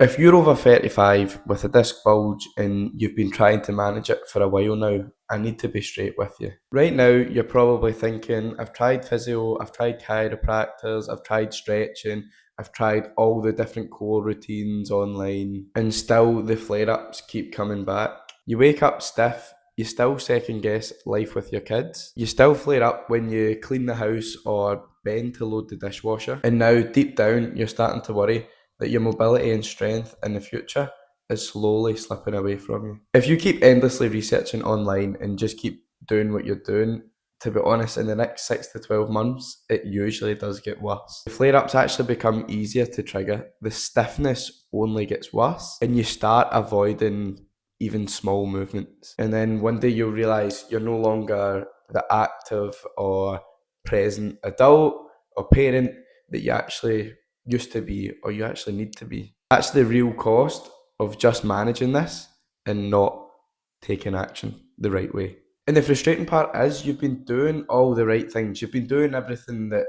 If you're over 35 with a disc bulge and you've been trying to manage it for a while now, I need to be straight with you. Right now, you're probably thinking, I've tried physio, I've tried chiropractors, I've tried stretching, I've tried all the different core routines online, and still the flare ups keep coming back. You wake up stiff, you still second guess life with your kids, you still flare up when you clean the house or bend to load the dishwasher, and now deep down, you're starting to worry that your mobility and strength in the future is slowly slipping away from you. If you keep endlessly researching online and just keep doing what you're doing, to be honest, in the next 6 to 12 months, it usually does get worse. The flare ups actually become easier to trigger, the stiffness only gets worse, and you start avoiding even small movements. And then one day you'll realize you're no longer the active or present adult or parent that you actually used to be or you actually need to be. That's the real cost of just managing this and not taking action the right way. And the frustrating part is you've been doing all the right things. You've been doing everything that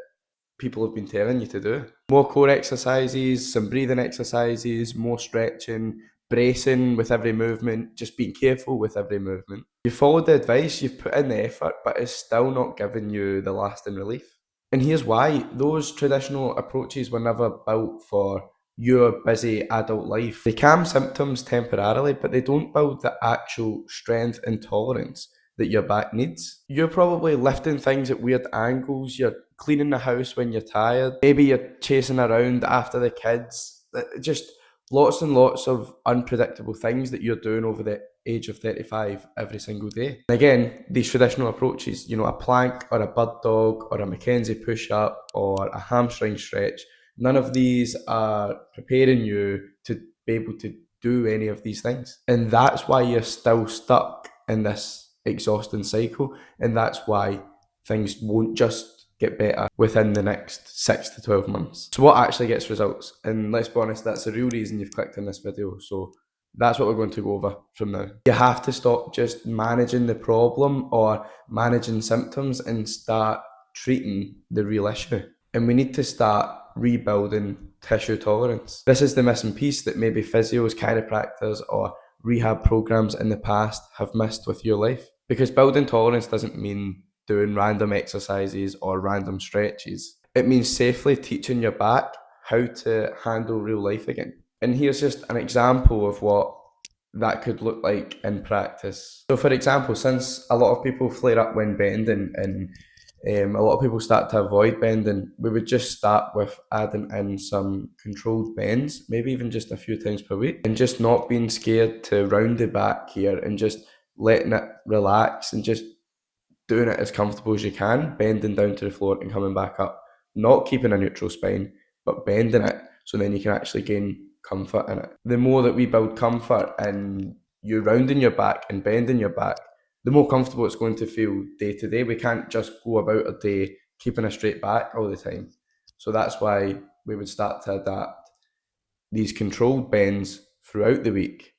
people have been telling you to do. More core exercises, some breathing exercises, more stretching, bracing with every movement, just being careful with every movement. You followed the advice, you've put in the effort, but it's still not giving you the lasting relief. And here's why. Those traditional approaches were never built for your busy adult life. They calm symptoms temporarily, but they don't build the actual strength and tolerance that your back needs. You're probably lifting things at weird angles, you're cleaning the house when you're tired, maybe you're chasing around after the kids. Just lots and lots of unpredictable things that you're doing over the age of 35 every single day. And again, these traditional approaches, a plank or a bird dog or a Mackenzie push up or a hamstring stretch, none of these are preparing you to be able to do any of these things. And that's why you're still stuck in this exhausting cycle. And that's why things won't just get better within the next 6 to 12 months. So what actually gets results? And let's be honest, that's the real reason you've clicked on this video. So that's what we're going to go over from now. You have to stop just managing the problem or managing symptoms and start treating the real issue. And we need to start rebuilding tissue tolerance. This is the missing piece that maybe physios, chiropractors, or rehab programs in the past have missed with your life. Because building tolerance doesn't mean doing random exercises or random stretches. It means safely teaching your back how to handle real life again. And here's just an example of what that could look like in practice. So for example, since a lot of people flare up when bending and a lot of people start to avoid bending, we would just start with adding in some controlled bends, maybe even just a few times per week, and just not being scared to round the back here and just letting it relax and just doing it as comfortable as you can, bending down to the floor and coming back up. Not keeping a neutral spine, but bending it so then you can actually gain comfort in it. The more that we build comfort and you rounding your back and bending your back, the more comfortable it's going to feel day to day. We can't just go about a day keeping a straight back all the time. So that's why we would start to adapt these controlled bends throughout the week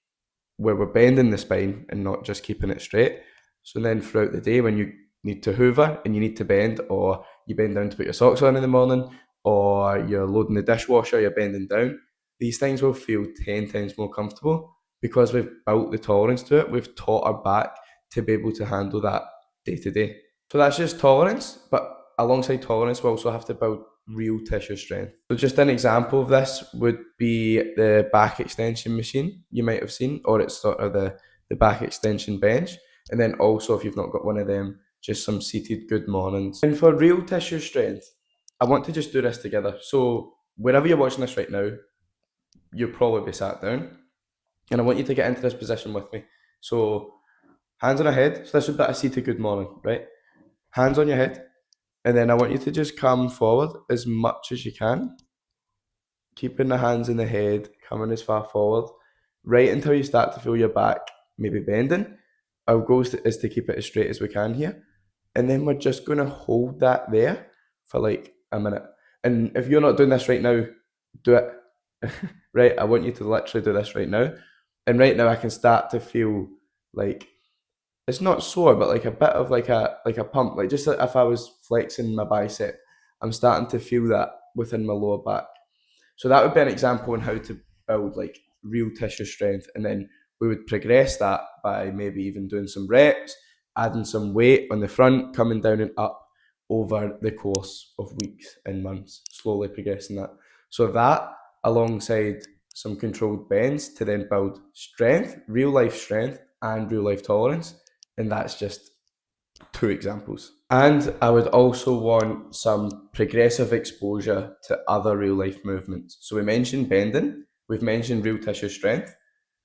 where we're bending the spine and not just keeping it straight. So then throughout the day when you need to hoover and you need to bend, or you bend down to put your socks on in the morning, or you're loading the dishwasher, you're bending down, these things will feel 10 times more comfortable because we've built the tolerance to it. We've taught our back to be able to handle that day to day. So that's just tolerance, but alongside tolerance, we also have to build real tissue strength. So just an example of this would be the back extension machine you might have seen, or it's sort of the back extension bench. And then also, if you've not got one of them, just some seated good mornings. And for real tissue strength, I want to just do this together. So wherever you're watching this right now, you'll probably be sat down. And I want you to get into this position with me. So hands on your head. So this would be a seated good morning, right? Hands on your head. And then I want you to just come forward as much as you can. Keeping the hands in the head, coming as far forward, right until you start to feel your back maybe bending. Our goal is to keep it as straight as we can here. And then we're just going to hold that there for like a minute. And if you're not doing this right now, do it. Right? I want you to literally do this right now. And right now I can start to feel like, it's not sore, but like a bit of like a pump. Like just like if I was flexing my bicep, I'm starting to feel that within my lower back. So that would be an example on how to build like real tissue strength, and then we would progress that by maybe even doing some reps, adding some weight on the front, coming down and up over the course of weeks and months, slowly progressing that. So that alongside some controlled bends to then build strength, real life strength and real life tolerance. And that's just 2 examples. And I would also want some progressive exposure to other real life movements. So we mentioned bending, we've mentioned real tissue strength.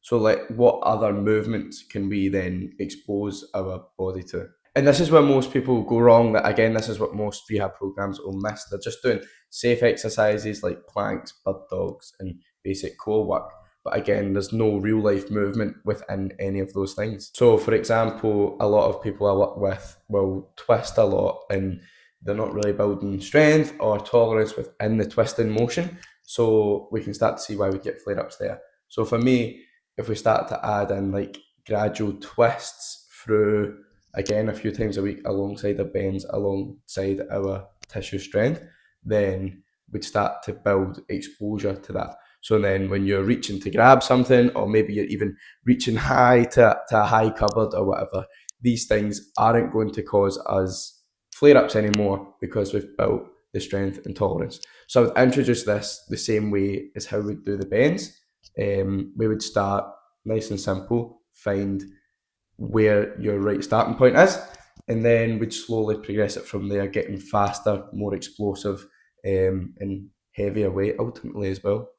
So like what other movements can we then expose our body to? And this is where most people go wrong. That again, this is what most rehab programs will miss. They're just doing safe exercises like planks, bird dogs, and basic core work. But again, there's no real life movement within any of those things. So, for example, a lot of people I work with will twist a lot and they're not really building strength or tolerance within the twisting motion. So, we can start to see why we get flare ups there. So, for me, if we start to add in like gradual twists through, again, a few times a week alongside the bends, alongside our tissue strength, then we'd start to build exposure to that. So then when you're reaching to grab something, or maybe you're even reaching high to a high cupboard or whatever, these things aren't going to cause us flare-ups anymore because we've built the strength and tolerance. So I would introduce this the same way as how we'd do the bends. We would start nice and simple, find where your right starting point is, and then we'd slowly progress it from there, getting faster, more explosive, and heavier weight ultimately as well,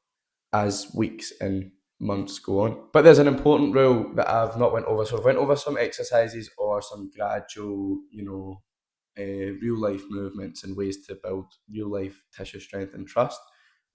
as weeks and months go on. But there's an important rule that I've not went over. So I've went over some exercises or some gradual, real life movements and ways to build real life tissue strength and trust.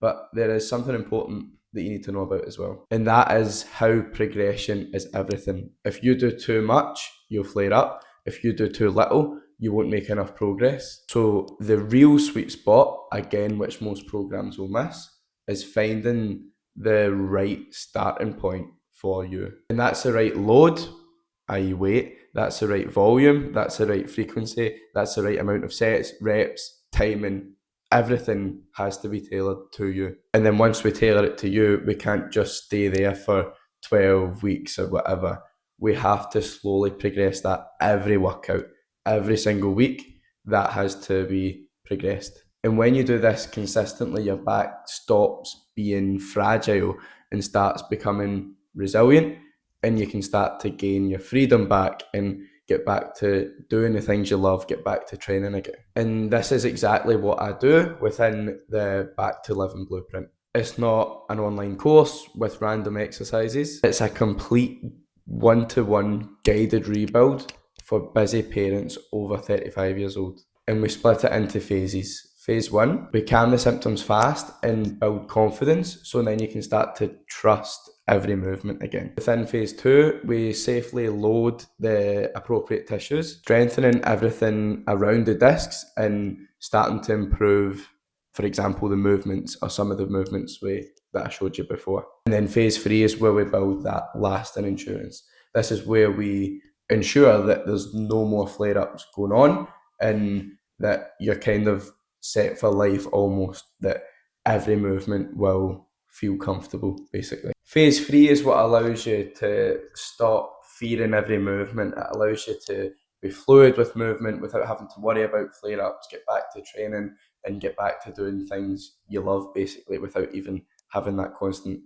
But there is something important that you need to know about as well. And that is how progression is everything. If you do too much, you'll flare up. If you do too little, you won't make enough progress. So the real sweet spot, again, which most programs will miss, is finding the right starting point for you. And that's the right load, i.e. weight, that's the right volume, that's the right frequency, that's the right amount of sets, reps, timing. Everything has to be tailored to you. And then once we tailor it to you, we can't just stay there for 12 weeks or whatever. We have to slowly progress that every workout, every single week. That has to be progressed. And when you do this consistently, your back stops being fragile and starts becoming resilient, and you can start to gain your freedom back and get back to doing the things you love, get back to training again. And this is exactly what I do within the Back to Living Blueprint. It's not an online course with random exercises. It's a complete one-to-one guided rebuild for busy parents over 35 years old. And we split it into phases. Phase 1, we calm the symptoms fast and build confidence, so then you can start to trust every movement again. Within phase 2, we safely load the appropriate tissues, strengthening everything around the discs and starting to improve, for example, the movements or some of the movements that I showed you before. And then phase 3 is where we build that lasting endurance. This is where we ensure that there's no more flare-ups going on and that you're kind of set for life almost, that every movement will feel comfortable basically. Phase 3 is what allows you to stop fearing every movement. It allows you to be fluid with movement without having to worry about flare-ups, get back to training and get back to doing things you love basically without even having that constant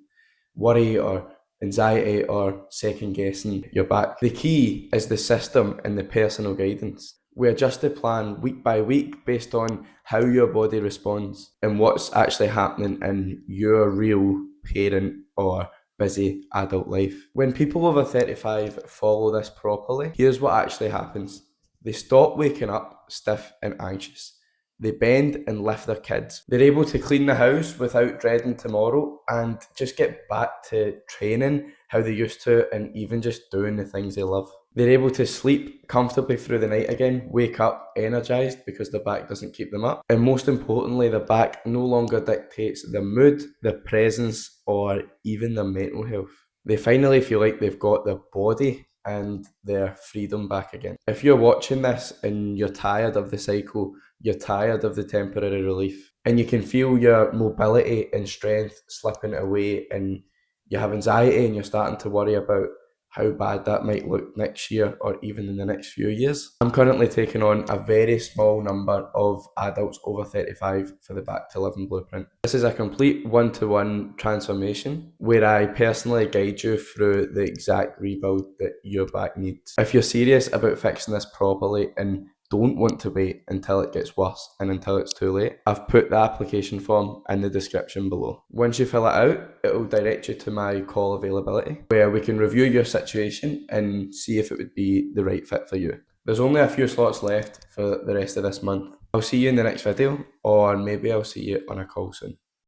worry or anxiety or second guessing your back. The key is the system and the personal guidance. We adjust the plan week by week based on how your body responds and what's actually happening in your real parent or busy adult life. When people over 35 follow this properly, here's what actually happens. They stop waking up stiff and anxious. They bend and lift their kids. They're able to clean the house without dreading tomorrow and just get back to training how they used to and even just doing the things they love. They're able to sleep comfortably through the night again, wake up energized because their back doesn't keep them up. And most importantly, the back no longer dictates their mood, their presence, or even their mental health. They finally feel like they've got their body and their freedom back again. If you're watching this and you're tired of the cycle, you're tired of the temporary relief, and you can feel your mobility and strength slipping away and you have anxiety and you're starting to worry about how bad that might look next year or even in the next few years. I'm currently taking on a very small number of adults over 35 for the Back to Living Blueprint. This is a complete one-to-one transformation where I personally guide you through the exact rebuild that your back needs. If you're serious about fixing this properly and don't want to wait until it gets worse and until it's too late, I've put the application form in the description below. Once you fill it out, it will direct you to my call availability, where we can review your situation and see if it would be the right fit for you. There's only a few slots left for the rest of this month. I'll see you in the next video, or maybe I'll see you on a call soon.